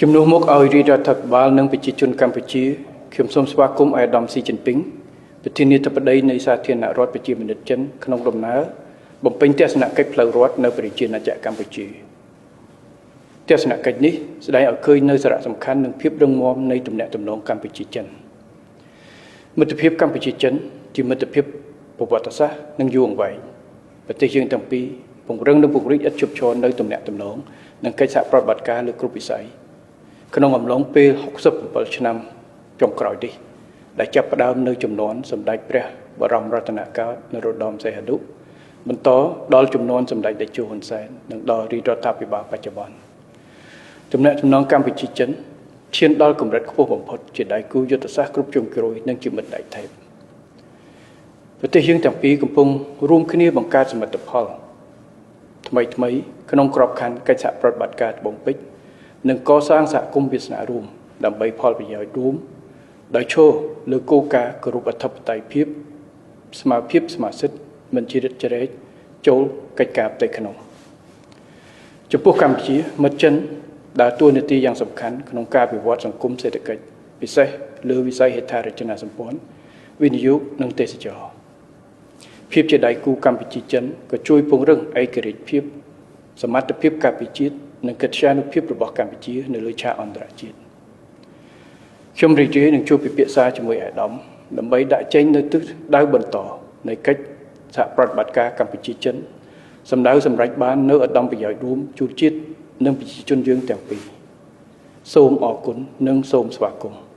ជំនួសមកឲ្យរាជរដ្ឋាភិបាលនិងប្រជាជនកម្ពុជាខ្ញុំសូមស្វាគមន៍អាដាមស៊ីជីនពីងប្រធានាធិបតីនៃសាធារណរដ្ឋប្រជាមានិតចិនក្នុងដំណើរបំពេញទស្សនកិច្ចផ្លូវរដ្ឋនៅប្រជាណាចក្រកម្ពុជាទស្សនកិច្ចនេះស្ដែងឲ្យឃើញនូវសារៈសំខាន់និងភាពរឹងមាំនៃទំនាក់ទំនងកម្ពុជាចិនមិត្តភាពកម្ពុជាចិនជាមិត្តភាពប្រវត្តិសាស្ត្រនិងយូរអង្វែងប្រទេសយើងទាំងពីរពង្រឹងនិងពង្រីកឥតឈប់ឈរនៅទំនាក់ទំនងនិងកិច្ចសហប្រតិបត្តិការលើគ្រប់វិស័យក្នុងអំឡុងពេល67ឆ្នាំចុងក្រោយនេះដែលចាប់ផ្ដើមនៅជំនាន់សម្ដេចព្រះបរមរតនកោដ្ឋនរោត្តមសីហនុបន្តដល់ជំនាន់សម្ដេចតេជោហ៊ុនសែននិងដល់រាជរដ្ឋាភិបាលបច្ចុប្បន្នទំនាក់ទំនងកម្ពុជាចិនឈានដល់កម្រិតខ្ពស់បំផុតជាដៃគូយុទ្ធសាស្ត្រគ្រប់ជ្រុងជ្រោយនិងជាមិត្តដៃថៃប្រទេសយើងទាំងពីរកំពុងរួមគ្នាបង្កើតសមិទ្ធផលថ្មីក្នុងក្របខ័ណ្ឌកិច្ចសហប្រតិបត្តិការត្បូងពេជ្រនិងកសាងសហគមន៍វាសនារួមដើម្បីផលប្រយោជន៍រួមដោយឈរលើគោលការណ៍គោរពអធិបតេយ្យភាពស្មារតីសមាសិទ្ធិមិនជ្រៀតជ្រែកចូលកិច្ចការផ្ទៃក្នុងចំពោះកម្ពុជាមិត្តចិនដើរតួនាទីយ៉ាងសំខាន់ក្នុងការវិវត្តសង្គមសេដ្ឋកិច្ចពិសេសលើវិស័យហេដ្ឋារចនាសម្ព័ន្ធវិនិយោគនិងទេសចរណ៍ភាពជាដៃគូកម្ពុជាចិនក៏ជួយពង្រឹងឯករាជ្យភាពសមត្ថភាពការពិជាតិនិងកិត្យានុភាពរបស់កម្ពុជានៅលើឆាកអន្តរជាតិខ្ញុំរីករាយនឹងជួបពិភាក្សាជាមួយអាដាមដើម្បីដាក់ចេញនូវទិសដៅបន្តនៃកិច្ចសហប្រតិបត្តិការកម្ពុជាចិនសម្រេចបាននូវឧត្តមប្រយោជន៍រួមជូនជាតិនិងប្រជាជនយើងទាំងពីរសូមអរគុណនិងសូមស្វាគមន៍